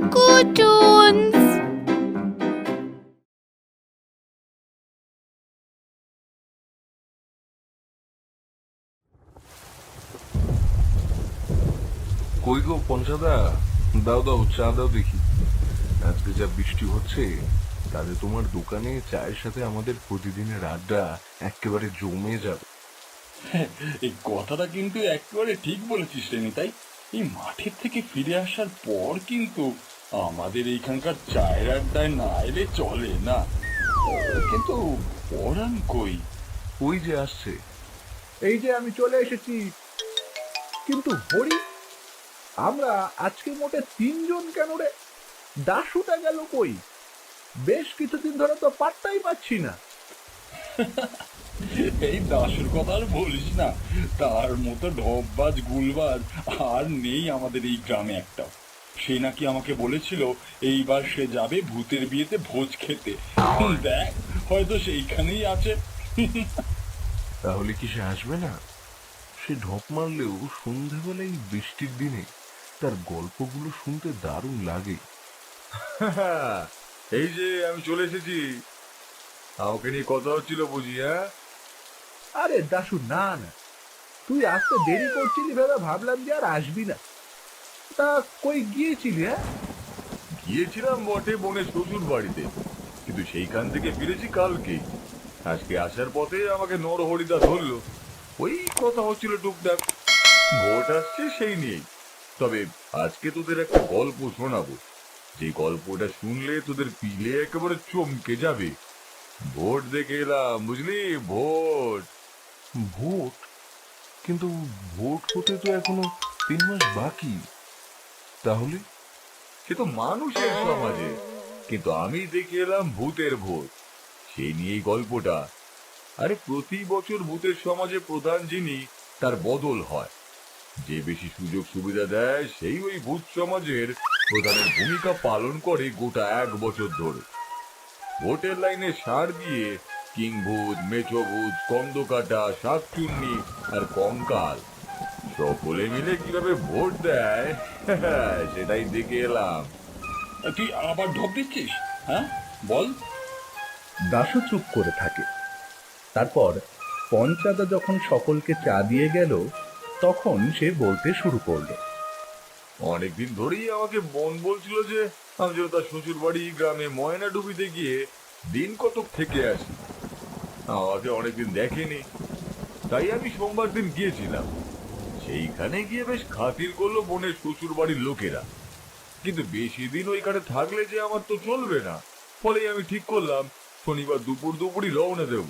Tunes. কই গো পঞ্চাদা, দাও দাও চা দাও দেখি। আজকে যা বৃষ্টি হচ্ছে তাতে তোমার দোকানে চায়ের সাথে আমাদের প্রতিদিনের আড্ডা একেবারে জমে যাবে। এই কথাটা কিন্তু একেবারে ঠিক বলেছিস রে নিতাই। এই মাঠের থেকে ফিরে আসার পর কিন্তু আমাদের এইখানকার চায়ের আড্ডায় না এলে চলে না। কিন্তু পরাণ কই? ওই যে আসছে। এই যে আমি চলে এসেছি। কিন্তু হরি, আমরা আজকে মোটে 3 জন কেন রে? দাশুটা গেল কই? বেশ কিছুদিন ধরে তো পাত্তাই পাচ্ছি না। এই দাসুর কথা আর বলিস না, তার মতো ঢপবাজ গুলবাজ আর নেই আমাদের এই গ্রামে একটাও। সে নাকি আমাকে বলেছিল এইবার সে যাবে ভূতের বিয়েতে ভোজ খেতে। দেখ, হয়তো সেইখানেই আছে। তাহলে কি সে আসবে না? সে ঢপ মারলেও সন্ধেবেলায় বৃষ্টির দিনে তার গল্পগুলো শুনতে দারুণ লাগে। এই যে আমি চলে এসেছি। আমাকে নিয়ে কথা হচ্ছিল বুঝি? হ্যাঁ, আরে দাশু, না না, তুই আসতে দেরি করছিলি ভেবে ভাবলাম যে আর আসবি না। তা কই গিয়েছিলি? হ্যাঁ, গিয়েছিলাম বটে বোনের শ্বশুর বাড়িতে, কিন্তু সেইখান থেকে ফিরেছি কালকে। আজকে আসার পথে আমাকে নরহরিদা ধরলো। ওই কথা হচ্ছিল টুকটাক। ভোট আসছে সেই নিয়েই। তবে আজকে তোদের একটা গল্প শোনাবো, যে গল্পটা শুনলে তোদের পিলে একেবারে চমকে যাবে। ভোট দেখে এলাম বুঝলি, ভোট। ভোট? কিন্তু ভোট হতে তো এখনো 3 মাস বাকি। তাহলে সে তো মানুষের সমাজে, কিন্তু আমি দেখে এলাম ভূতের ভোট। সেই নিয়েই গল্পটা। আরে প্রতি বছর ভূতের সমাজে প্রধান যিনি, তার বদল হয়। যে বেশি সুযোগ সুবিধা দেয় সেই ওই ভূত সমাজের প্রধানের ভূমিকা পালন করে গোটা 1 বছর ধরে। ভোটের লাইনে সার দিয়ে কিংভূত, মেচভূত, স্কন্দকাটা, শাকচুন্নি আর কঙ্কাল সকলে মিলে কিভাবে ভোট দেয় সেটাই দেখে এলাম। তুই আবার ঢপ দিচ্ছিস? হ্যাঁ, বল। দাশু চুপ করে থাকে। তারপর পঞ্চাদা যখন সকলকে চা দিয়ে গেল, তখন সে বলতে শুরু করলো। অনেকদিন ধরেই আমাকে মন বলছিল যে আমি যেন তার শ্বশুর বাড়ি গ্রামে ময়নাডুবিতে গিয়ে দিন কতক থেকে আসি। আমাকে অনেকদিন দেখেনি, তাই আমি সোমবার দিন গিয়েছিলাম। সেইখানে গিয়ে বেশ খাতির করলো বোনের শ্বশুর বাড়ির লোকেরা। কিন্তু বেশি দিন ওইখানে থাকলে যে আমার তো চলবে না, ফলে আমি ঠিক করলাম শনিবার দুপুর দুপুরই রওনা দেব।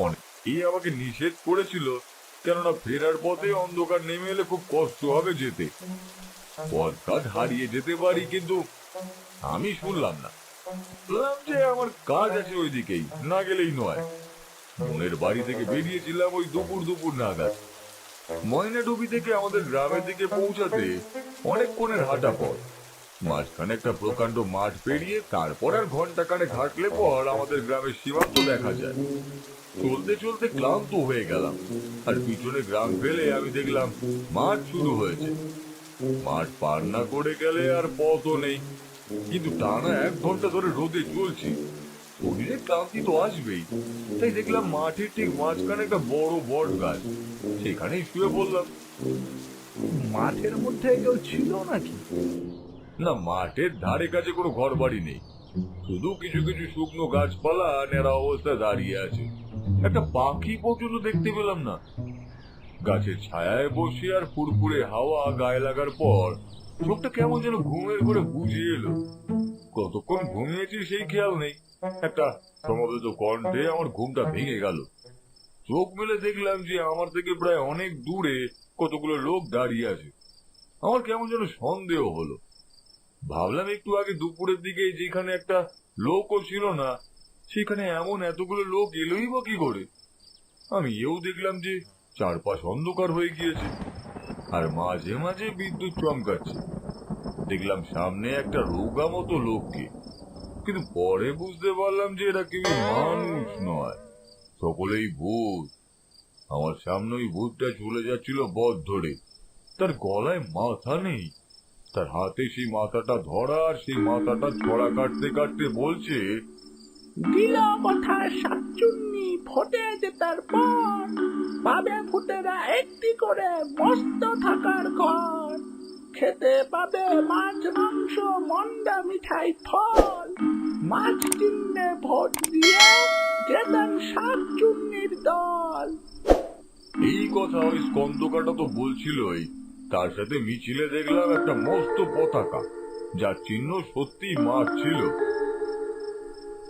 অনেকেই আমাকে নিষেধ করেছিল, কেননা ফেরার পথে অন্ধকার নেমে এলে খুব কষ্ট হবে যেতে, পথঘাট হারিয়ে যেতে পারি। কিন্তু আমি শুনলাম না, বললাম যে আমার কাজ আছে ওইদিকেই, না গেলেই নয়। বোনের বাড়ি থেকে বেরিয়েছিলাম ওই দুপুর দুপুর নাগাদ। ময়নাডুবি থেকে আমাদের গ্রামের দিকে পৌঁছাতে অনেকক্ষণের হাঁটা পথ। মাঝখানে একটা প্রকাণ্ড মাঠ পেরিয়ে তারপর আর ঘন্টা খানেক হাঁটলে পর আমাদের গ্রামের সীমান্ত দেখা যায়। চলতে চলতে ক্লান্ত হয়ে গেলাম, আর পিছনে গ্রাম ফেলে আমি দেখলাম মাঠ শুরু হয়েছে। মাঠ পার না করে গেলে আর পথও নেই, কিন্তু টানা 1 ঘন্টা ধরে রোদে চলছি, শরীরে ক্লান্তি তো আসবেই। তাই দেখলাম মাঠের ঠিক মাঝখানে একটা বড় বট গাছ, সেখানেই শুয়ে পড়লাম। মাঠের মধ্যে কেউ ছিল নাকি? না, মাঠের ধারে কাছে কোনো ঘর বাড়ি নেই, শুধু কিছু কিছু শুকনো গাছপালা নেড়া অবস্থায় দাঁড়িয়ে আছে। একটা পাখি পর্যন্ত দেখতে পেলাম না। গাছের ছায়ায় বসে আর ফুরফুরে হাওয়া গায়ে লাগার পর চোখটা কেমন যেন ঘুমের ঘরে বুঝে এলো। কতক্ষণ ঘুমিয়েছি সেই খেয়াল নেই, একটা সমবেত কণ্ঠে আমার ঘুমটা ভেঙে গেল। চোখ মেলে দেখলাম যে আমার থেকে প্রায় অনেক দূরে কতগুলো লোক দাঁড়িয়ে আছে। আমার কেমন যেন সন্দেহ হলো। ভাবলাম একটু আগে দুপুরের দিকে যেখানে একটা লোকও ছিল না, সেখানে এমন এতগুলো লোক এলোই বা কি করে? আমি এও দেখলাম যে চারপাশ অন্ধকার হয়ে গিয়েছে, আর মাঝে মাঝে বিদ্যুৎ চমকাচ্ছে। দেখলাম সামনে একটা রোগা মতো লোককে, কিন্তু পরে বুঝতে পারলাম যে এরা কেউ মানুষ নয়, সকলেই ভূত। আমার সামনে ওই ভূতটা চলে যাচ্ছিল পথ ধরে। তার গলায় মাথা নেই, তার হাতে সেই মাথাটা ধরা, আর সেই মাথাটা ছড়া কাটতে কাটতে বলছে, দিল কথা শাকচুন্নি ভোটে জেতার পর পাবে ভূতেরা একটি করে মস্ত থাকার ঘর, খেতে পাবে মাছ মাংস মন্ডা মিঠাই ফল, মাছ চিহ্নে ভোট দিয়ে জেতান শাকচুন্নির দল। এই কথা ওই স্কন্দকাটা তো বলছিলই, তার সাথে মিছিলে দেখলাম একটা মস্ত পতাকা, যার চিহ্ন সত্যি মাছ ছিল।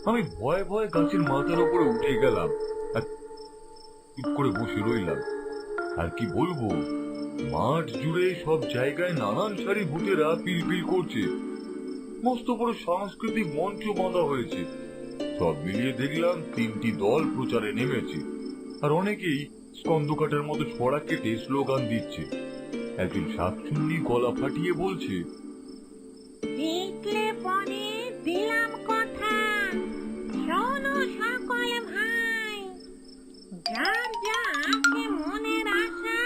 আমি ভয়ে ভয়ে গাছের মাথার উপরে উঠে গেলাম আর চুপ করে বসে রইলাম। আর কি বলবো, মাঠ জুড়ে সব জায়গায় নানান সারি ভূতেরা পিলপিল করছে, মস্ত বড় সাংস্কৃতিক মঞ্চ বাঁধা হয়েছে। সব মিলিয়ে দেখলাম 3টি দল প্রচারে নেমেছে, আর অনেকেই স্কন্দকাটার মতো ছড়া কেটে স্লোগান দিচ্ছে। একজন শাকচুন্নি গলা ফাটিয়ে বলছে, দেখলে পরে দিলাম কথা, শোনো সকল ভাই, যার যা আছে মনের আশা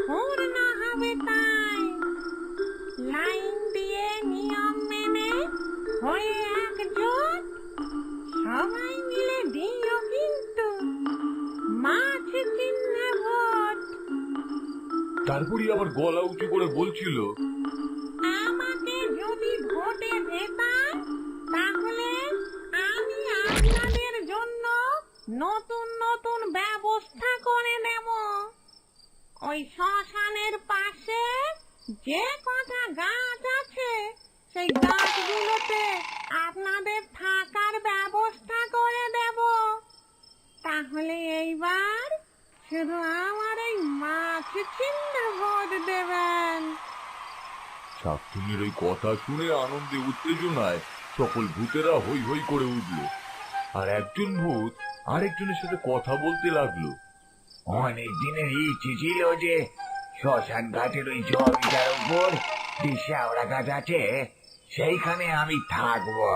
পূর্ণ হবে তাই। লাইন দিয়ে নিয়ম মেনে হয়ে একজোট, সবাই মিলে দিও কিন্তু মাছ চিহ্নে ভোট। তারপরই আবার গলা উঁচু করে বলছিল, আমাকে যদি ভোটে জেতান তাহলে আমি আপনাদের জন্য নতুন নতুন ব্যবস্থা করে দেব। ওই শ্মশানের পাশে যে কটা গাছ আছে সেই গাছগুলোতে আপনাদের থাকার ব্যবস্থা করে দেব। তাহলে এইবার শুধু আমার এই মাছ চিহ্নে ভোট দেবেন। শাকচুন্নির ওই কথা শুনে আনন্দে উত্তেজনায় সকল ভূতেরা হই হই করে উঠল। আর একজন ভূত আরেকজনের সাথে কথা বলতে লাগলো, অনেক দিনের ইচ্ছে ছিল যে শ্মশান ঘাটের ওই জমিটার উপর যে শেওড়া গাছ আছে সেইখানে আমি থাকবো।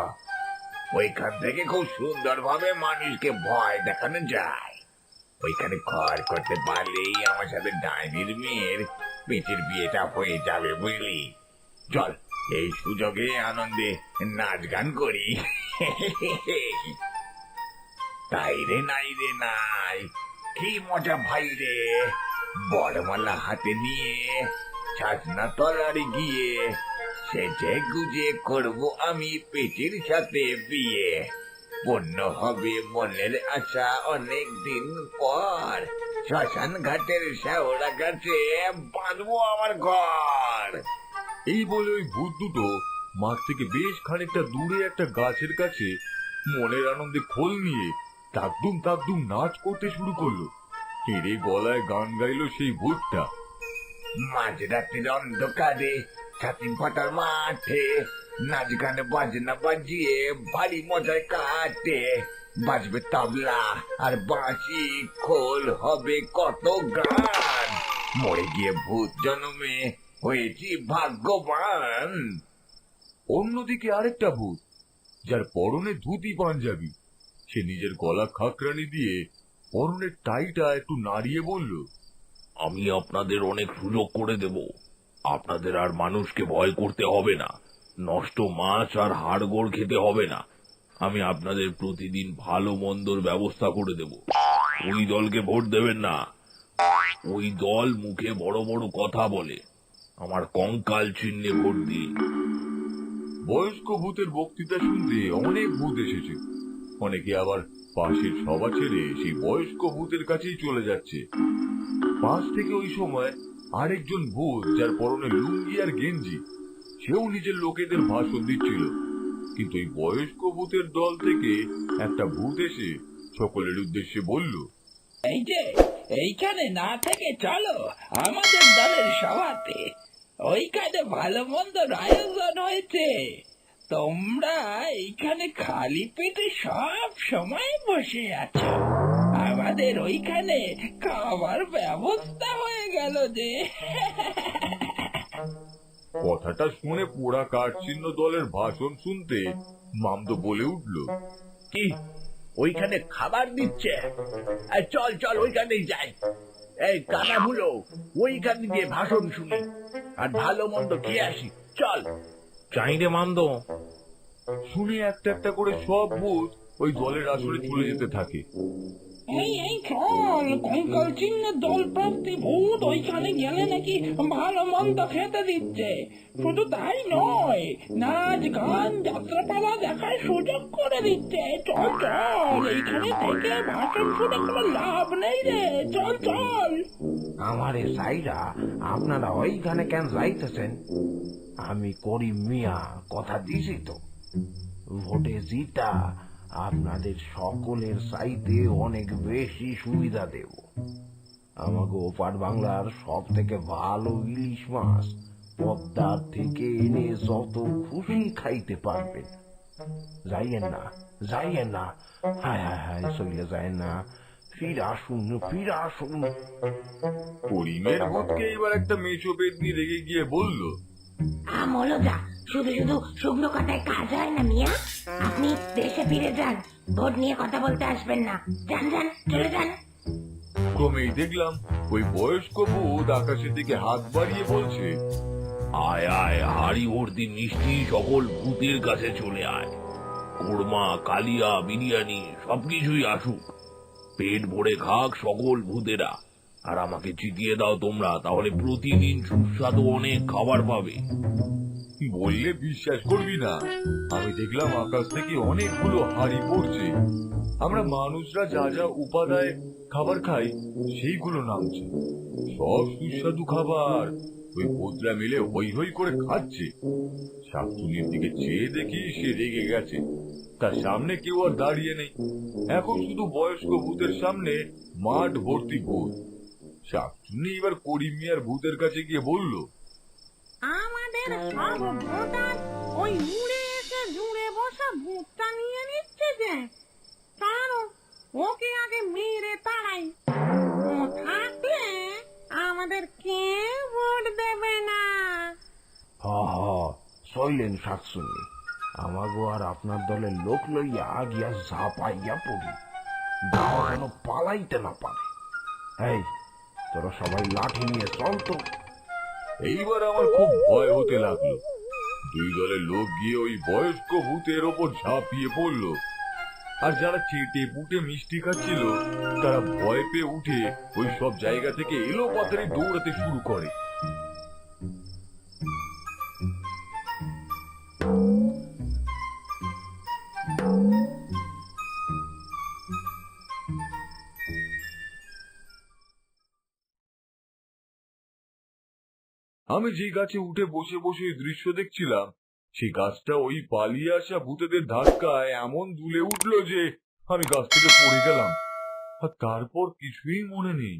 ওইখান থেকে খুব সুন্দরভাবে মানুষকে ভয় দেখানো যায়। ওইখানে ঘর করতে পারলেই আমার সাথে ডাইনির মেয়ের পেটের বিয়েটা হয়ে যাবে, বুঝলি? চল এই সুযোগে আনন্দে নাচ গান করি। তাই রে নাই রে নাই, কি মজা ভাই রে। বড়মালা হাতে নিয়ে ছাসনা তলারে গিয়ে সেজে গুজে করব আমি পেটের সাথে বিয়ে। পূর্ণ হবে মনের আশা অনেক দিন পর, শ্মশান ঘাটের শেওড়া গাছে বাঁধবো আমার ঘর। এই বলে ওই ভূত দুটো মাঠ থেকে বেশ খানিকটা দূরে একটা গাছের কাছে মনের আনন্দে খোল নিয়ে তাকদুম তাকদুম নাচ করতে শুরু করলো। হেরে গলায় গান গাইলো সেই ভূতটা, মাঝরাতের অন্ধকারে ছাতিম ফাটার মাঠে নাচ গানে বাজনা বাজিয়ে ভারী মজায় কাটে। বাজবে তবলা আর বাঁশি, খোল হবে কত গান। মরে গিয়ে ভূত জন্মে হয়েছি ভাগ্যবান। অন্যদিকে আরেকটা ভূত, যার পরনে ধুতি পাঞ্জাবি, সে নিজের গলা খাকরানি দিয়ে পরনের টাইটা একটু নাড়িয়ে বলল, আমি আপনাদের অনেক সুযোগ করে দেব। আপনাদের আর মানুষকে ভয় করতে হবে না, নষ্ট মাছ আর হাড়গোড় খেতে হবে না। আমি আপনাদের প্রতিদিন ভালো মন্দর ব্যবস্থা করে দেব। ওই দলকে ভোট দেবেন না, ওই দল মুখে বড় বড় কথা বলে। আমার কঙ্কাল চিহ্নে ভোট দিন। বয়স্ক ভূতের বক্তৃতা শুনতে অনেক ভূত এসেছে। অনেকে আবার পাশের সভা ছেড়ে সেই বয়স্ক ভূতের কাছেই চলে যাচ্ছে। পাশ থেকে ওই সময় আরেকজন ভূত, যার পরনে লুঙ্গি আর গেঞ্জি, সেও নিজের লোকেদের ভাষণ দিচ্ছিল। কিন্তু এই বয়স্ক ভূতের দল থেকে একটা ভূত এসে সকলের উদ্দেশ্যে বলল, এই যে এইখানে না থেকে চলো আমাদের দলের সভাতে, ওইখানে ভালো মন্দর আয়োজন হয়েছে। তোমরা এইখানে খালি পেটে সব সময় বসে আছো, আমাদের ওইখানে খাবার ব্যবস্থা হয়ে গেল যে। কথাটা শুনে পোড়া কাঠচিহ্ন দলের ভাষণ শুনতে মামদো বলে উঠল, কি ওইখানে খাবার দিচ্ছে? চল চল ওইখানেই যাই। এই কানা ভুলো, ওইখান দিয়ে ভাষণ শুনি আর ভালো মন্দ খেয়ে আসি, চল। চাই রে মান্দ। শুনে একটা একটা করে সব ভূত ওই দলের আসরে চলে যেতে থাকে। এই চল, কঙ্কাল চিহ্নের দল প্রাপ্তি ভূত ওইখানে গেলে নাকি ভালো মন্দ খেতে দিচ্ছে। শুধু তাই নয়, নাচ গান যাত্রাপালা দেখার সুযোগ করে দিচ্ছে। চল চল, এইখানে থেকে ভাষণ শুনে কোনো লাভ নেই রে, চল চল। আমারে সাইরা আপনারা ওইখানে কেন যাইতেছেন? আমি করিম মিয়া কথা দিছি তো, ভোটে জিতা আপনাদের সকলের চাইতে অনেক বেশি সুবিধা দেব। আমাকে ওপার বাংলার সব থেকে ভালো ইলিশ মাছ পদ্মার থেকে এনে যত খুশি খাইতে পারবেন। যাইয়েন না, যাইয়েন না, হায় হায় হায়, চলে যায় না, ফিরে আসুন, ফিরে আসুন। করিমের ভূতকে এবার একটা মেছো পেতনি রেগে গিয়ে বলল, আমলদা, শুধু শুধু শুকনো কথায় কাজ হয় না মিয়া। আপনি দেশে ফিরে যান, ভোট নিয়ে কথা বলতে আসবেন না। যান যান, চলে যান। ক্রমেই দেখলাম ওই বয়স্ক ভূত আকাশের দিকে হাত বাড়িয়ে বলছে, আয় আয়, হাড়ি ভর্তি মিষ্টি সকল ভূতের কাছে চলে আয়। কোরমা, কালিয়া, বিরিয়ানি সবকিছুই আসুক। পেট ভরে খাক সকল ভূতেরা। আর আমাকে জিতিয়ে দাও তোমরা, তাহলে প্রতিদিন সুস্বাদু অনেক খাবার পাবে। বললে বিশ্বাস করবি না, আমি দেখলাম আকাশ থেকে অনেকগুলো হাড়ি পড়ছে। আমরা মানুষরা যা যা উপাদায় খাবার খাই সেইগুলো নামছে, সব সুস্বাদু খাবার। ওই ভূতরা মিলে হই হই করে খাচ্ছে। শাকচুনির দিকে চেয়ে দেখি সে রেগে গেছে, তার সামনে কেউ আর দাঁড়িয়ে নেই। এখন শুধু বয়স্ক ভূতের সামনে মাঠ ভর্তি ভূত। শাকচুনি এবার করিম মিয়ার ভূতের কাছে গিয়ে বলল, আমাদের সব ভোটার ওই উড়ে এসে জুড়ে বসা ভূতটা নিয়ে নিচ্ছে যে। কারণ ওকে আগে মেরে তাড়াই, ও থাকলে আমাদের কেউ ভোট দেবে না। হ হ, চললেন শাকসুনি, আমাগো আর আপনার দলের লোক লইয়া গিয়া ঝাঁপাইয়া পড়ি, দাও যেন পালাইতে না পারে। এই, তোরা সবাই লাঠি নিয়ে চল তো। এইবার আমার খুব ভয় হতে লাগলো। দুই দলের লোক গিয়ে ওই বয়স্ক ভূতের ওপর ঝাঁপিয়ে পড়লো। আর যারা চেটে পুটে মিষ্টি খাচ্ছিল তারা ভয় পেয়ে উঠে ওই সব জায়গা থেকে এলো পাতারে দৌড়াতে শুরু করে। আমি যে গাছে উঠে বসে বসে দৃশ্য দেখছিলাম, সেই গাছটা ওই পালিয়ে আসা ভূতেদের ধাক্কায় এমন দুলে উঠলো যে আমি গাছ থেকে পড়ে গেলাম। আর তারপর কিছুই মনে নেই।